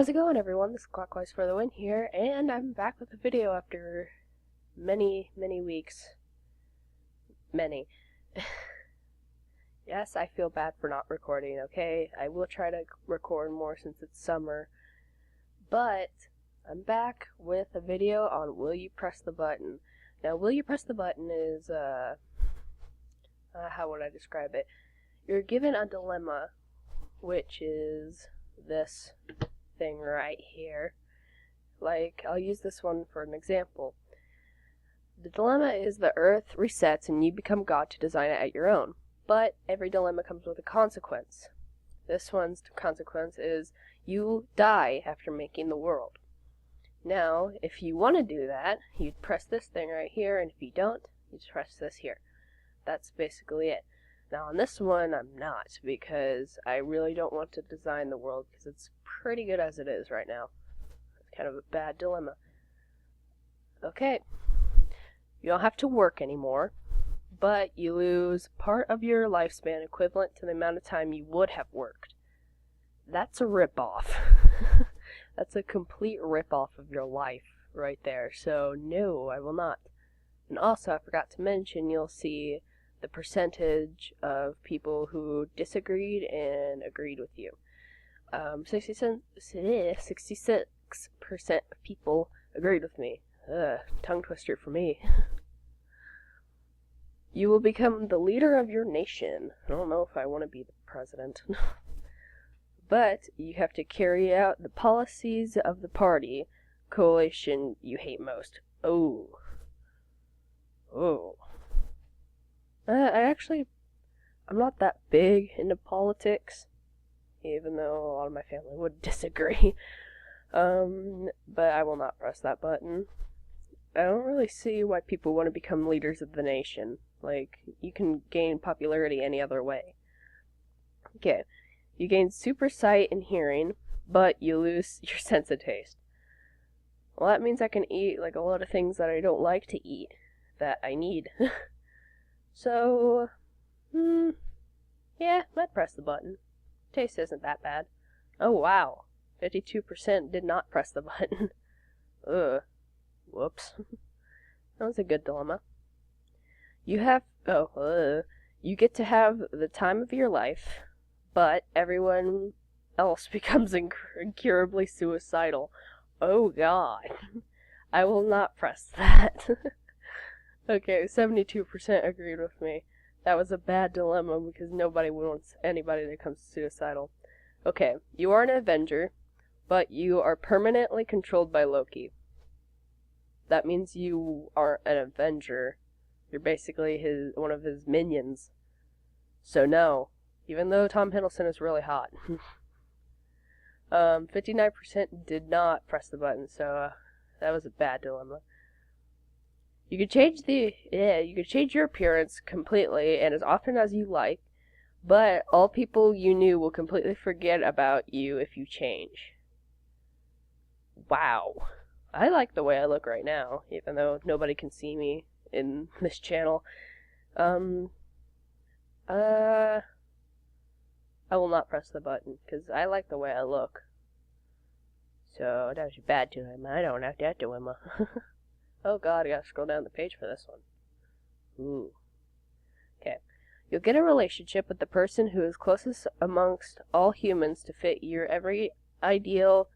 How's it going, everyone? This is Clockwise for the Win here, and I'm back with a video after many weeks. Many. Yes, I feel bad for not recording, okay? I will try to record more since it's summer, but I'm back with a video on Will You Press the Button. Now, Will You Press the Button is, how would I describe it? You're given a dilemma, which is this thing right here. Like, I'll use this one for an example. The dilemma is the Earth resets and you become God to design it at your own. But every dilemma comes with a consequence. This one's consequence is you die after making the world. Now, if you want to do that, you'd press this thing right here, and if you don't, you just press this here. That's basically it. Now on this one, I'm not, because I really don't want to design the world, because it's pretty good as it is right now. It's kind of a bad dilemma. Okay, you don't have to work anymore, but you lose part of your lifespan equivalent to the amount of time you would have worked. That's a rip-off. That's a complete rip-off of your life right there, so no, I will not. And also, I forgot to mention, you'll see the percentage of people who disagreed and agreed with you. 66% of people agreed with me. Tongue twister for me. You will become the leader of your nation. I don't know if I want to be the president. But you have to carry out the policies of the party coalition you hate most. Oh. I'm not that big into politics, even though a lot of my family would disagree. But I will not press that button. I don't really see why people want to become leaders of the nation. Like, you can gain popularity any other way. Okay, you gain super sight and hearing, but you lose your sense of taste. Well, that means I can eat, like, a lot of things that I don't like to eat, that I need. So, yeah, I'd press the button. Taste isn't that bad. Oh, wow. 52% did not press the button. Whoops. That was a good dilemma. You get to have the time of your life, but everyone else becomes incurably suicidal. Oh, God. I will not press that. Okay, 72% agreed with me. That was a bad dilemma because nobody wants anybody that becomes suicidal. Okay, you are an Avenger, but you are permanently controlled by Loki. That means you are an Avenger. You're basically one of his minions. So no, even though Tom Hiddleston is really hot. 59% did not press the button, so that was a bad dilemma. You could change your appearance completely and as often as you like, but all people you knew will completely forget about you if you change. Wow. I like the way I look right now, even though nobody can see me in this channel. I will not press the button, because I like the way I look. So, that was a bad dilemma. I don't have that dilemma. Oh god, I gotta scroll down the page for this one. Ooh. Okay. You'll get a relationship with the person who is closest amongst all humans to fit your every ideal,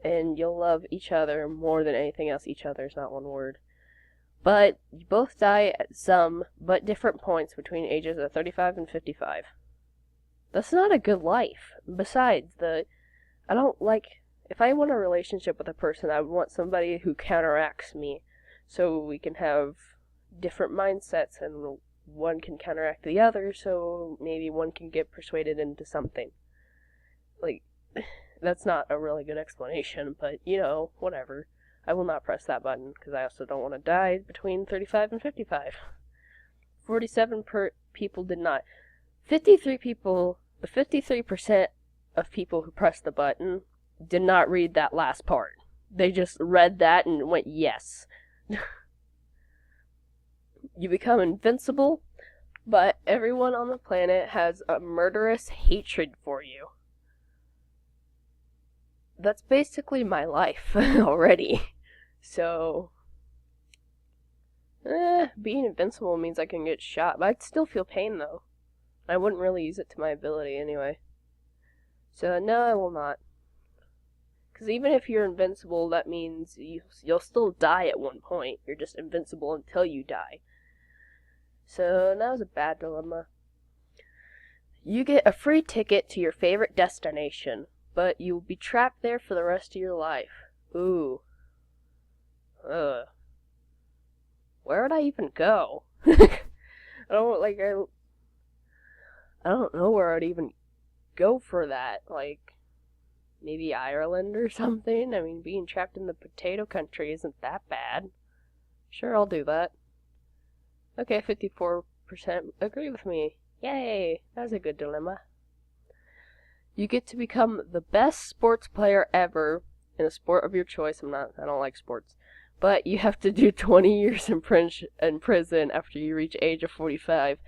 and you'll love each other more than anything else. Each other is not one word. But you both die at some but different points between ages of 35 and 55. That's not a good life. Besides, I don't like... If I want a relationship with a person, I would want somebody who counteracts me. So we can have different mindsets and one can counteract the other, so maybe one can get persuaded into something. Like, that's not a really good explanation, but, you know, whatever. I will not press that button, because I also don't want to die between 35 and 55. 47 people did not. The 53% of people who pressed the button did not read that last part. They just read that and went, yes. You become invincible, but everyone on the planet has a murderous hatred for you. that's basically my life already. So, being invincible means I can get shot, but I'd still feel pain though. I wouldn't really use it to my ability anyway. So, no, I will not. Because even if you're invincible, that means you'll still die at one point. You're just invincible until you die. So, that was a bad dilemma. You get a free ticket to your favorite destination, but you'll be trapped there for the rest of your life. Ooh. Ugh. Where would I even go? I don't know where I'd even go for that. Like, maybe Ireland or something? I mean, being trapped in the potato country isn't that bad. Sure, I'll do that. Okay, 54% agree with me. Yay! That was a good dilemma. You get to become the best sports player ever in a sport of your choice. I don't like sports. But you have to do 20 years in prison after you reach age of 45.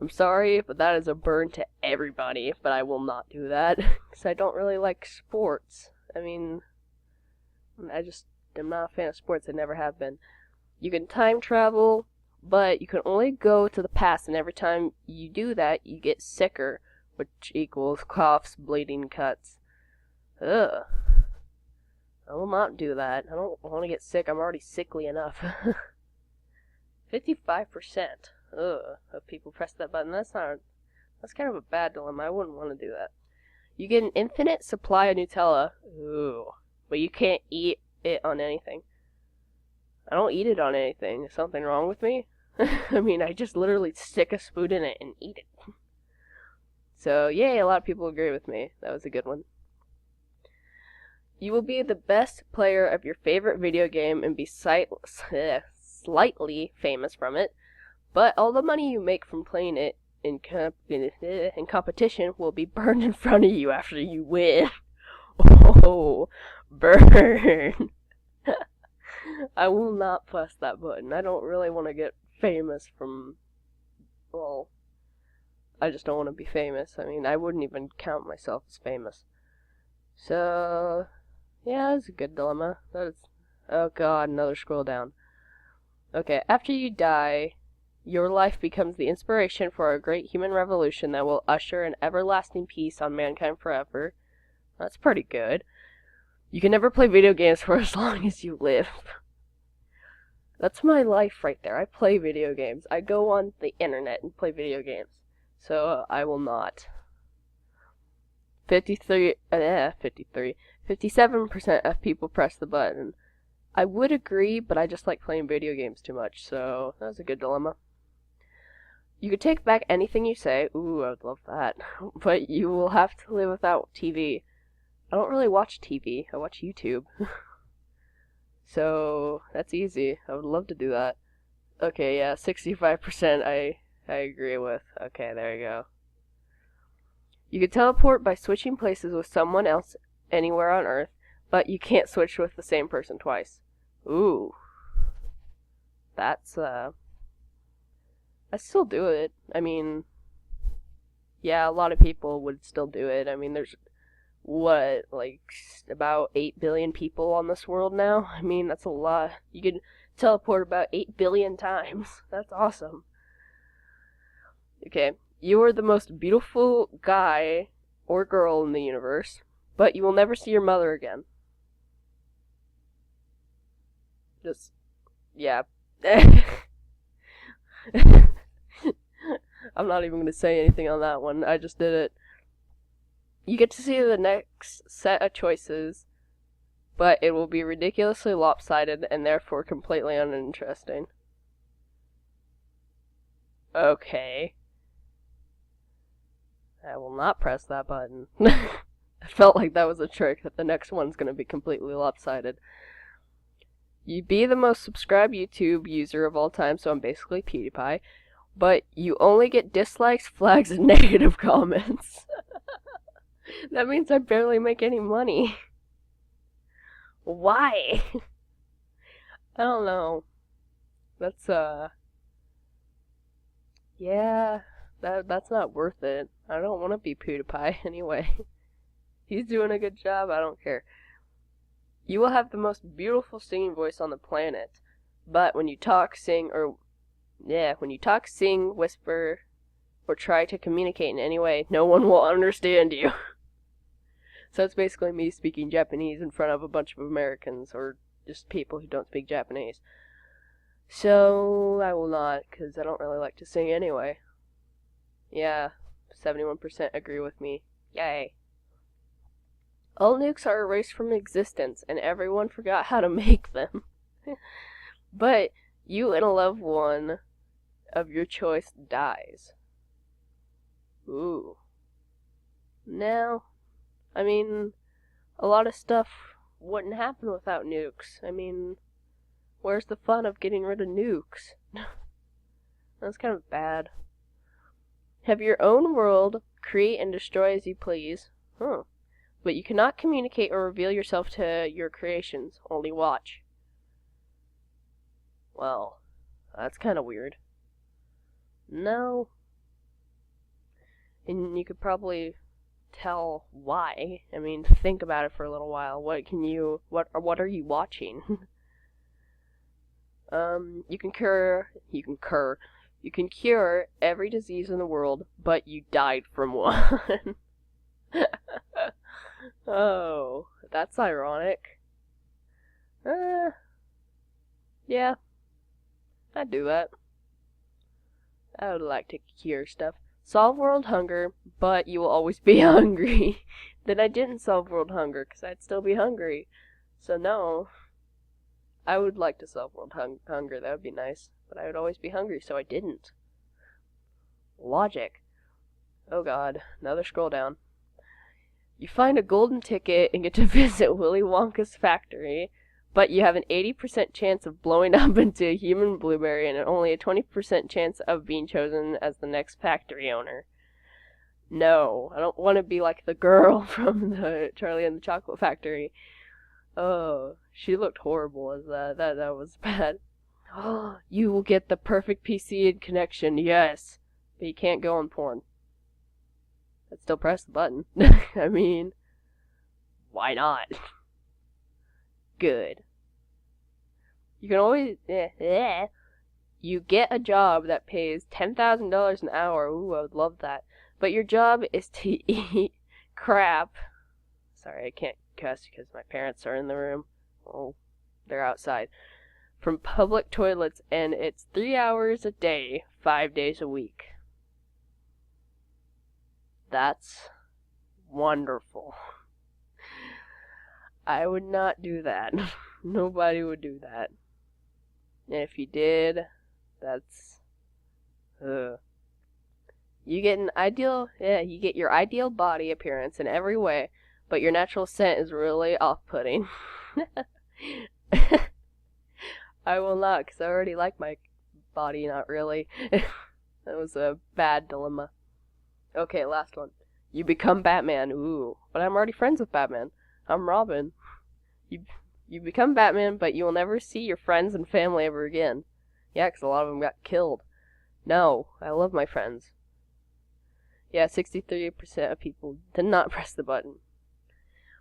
I'm sorry, but that is a burn to everybody, but I will not do that, because I don't really like sports. I mean, I'm not a fan of sports, I never have been. You can time travel, but you can only go to the past, and every time you do that, you get sicker, which equals coughs, bleeding, cuts. Ugh. I will not do that. I don't want to get sick, I'm already sickly enough. 55%. Ugh, of people press that button. That's kind of a bad dilemma. I wouldn't want to do that. You get an infinite supply of Nutella. Ooh. But you can't eat it on anything. I don't eat it on anything. Is something wrong with me? I mean, I just literally stick a spoon in it and eat it. So, yay, a lot of people agree with me. That was a good one. You will be the best player of your favorite video game and be slightly famous from it. But all the money you make from playing it in competition will be burned in front of you after you win. Oh, burn. I will not press that button. I don't really want to get famous from, well, I just don't want to be famous. I mean, I wouldn't even count myself as famous. So, yeah, that's a good dilemma. Oh god, another scroll down. Okay, after you die, your life becomes the inspiration for a great human revolution that will usher an everlasting peace on mankind forever. That's pretty good. You can never play video games for as long as you live. That's my life right there. I play video games. I go on the internet and play video games. So, I will not. 57% of people press the button. I would agree, but I just like playing video games too much, so that was a good dilemma. You could take back anything you say. Ooh, I would love that. But you will have to live without TV. I don't really watch TV. I watch YouTube. So, that's easy. I would love to do that. Okay, yeah, 65% I agree with. Okay, there you go. You can teleport by switching places with someone else anywhere on Earth, but you can't switch with the same person twice. Ooh. That's, I still do it. I mean, yeah, a lot of people would still do it. I mean, there's, about 8 billion people on this world now? I mean, that's a lot. You can teleport about 8 billion times. That's awesome. Okay, you are the most beautiful guy or girl in the universe, but you will never see your mother again. Just, yeah. I'm not even going to say anything on that one. I just did it. You get to see the next set of choices, but it will be ridiculously lopsided and therefore completely uninteresting. Okay. I will not press that button. I felt like that was a trick, that the next one's going to be completely lopsided. You'd be the most subscribed YouTube user of all time, so I'm basically PewDiePie, but you only get dislikes, flags, and negative comments. That means I barely make any money. Why? I don't know. That's, yeah, that's not worth it. I don't want to be PewDiePie anyway. He's doing a good job, I don't care. You will have the most beautiful singing voice on the planet, but when you talk, sing, whisper, or try to communicate in any way, no one will understand you. So it's basically me speaking Japanese in front of a bunch of Americans, or just people who don't speak Japanese. So I will not, because I don't really like to sing anyway. Yeah, 71% agree with me. Yay. All nukes are erased from existence, and everyone forgot how to make them. But you and a loved one of your choice dies. Ooh. Now, I mean, a lot of stuff wouldn't happen without nukes. I mean, where's the fun of getting rid of nukes? That's kind of bad. Have your own world, create and destroy as you please. But you cannot communicate or reveal yourself to your creations, only watch. Well, that's kind of weird. No. And you could probably tell why. I mean, think about it for a little while. What are you watching? You can cure every disease in the world, but you died from one. Oh, that's ironic. Yeah, I'd do that. I would like to cure stuff. Solve world hunger, but you will always be hungry. Then I didn't solve world hunger, because I'd still be hungry. So no, I would like to solve world hunger, that would be nice. But I would always be hungry, so I didn't. Logic. Oh god, another scroll down. You find a golden ticket and get to visit Willy Wonka's factory, but you have an 80% chance of blowing up into a human blueberry and only a 20% chance of being chosen as the next factory owner. No, I don't want to be like the girl from the Charlie and the Chocolate Factory. Oh, she looked horrible as that. That was bad. Oh, you will get the perfect PC and connection, yes. But you can't go on porn. I'd still press the button. I mean, why not? Good. You can always... You get a job that pays $10,000 an hour. Ooh, I would love that. But your job is to eat crap. Sorry, I can't cuss because my parents are in the room. Oh, they're outside. From public toilets, and it's 3 hours a day, 5 days a week. That's wonderful. I would not do that. Nobody would do that. And if you did, that's... You get you get your ideal body appearance in every way, but your natural scent is really off-putting. I will not, because I already like my body, not really. That was a bad dilemma. Okay, last one. You become Batman. Ooh, but I'm already friends with Batman. I'm Robin. You become Batman, but you will never see your friends and family ever again. Yeah, because a lot of them got killed. No, I love my friends. Yeah, 63% of people did not press the button.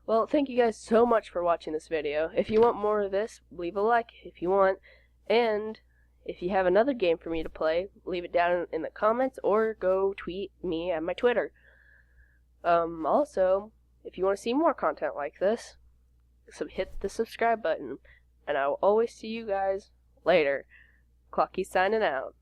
Well, thank you guys so much for watching this video. If you want more of this, leave a like if you want. And if you have another game for me to play, leave it down in the comments or go tweet me at my Twitter. Also, if you want to see more content like this, hit the subscribe button. And I will always see you guys later. Clocky signing out.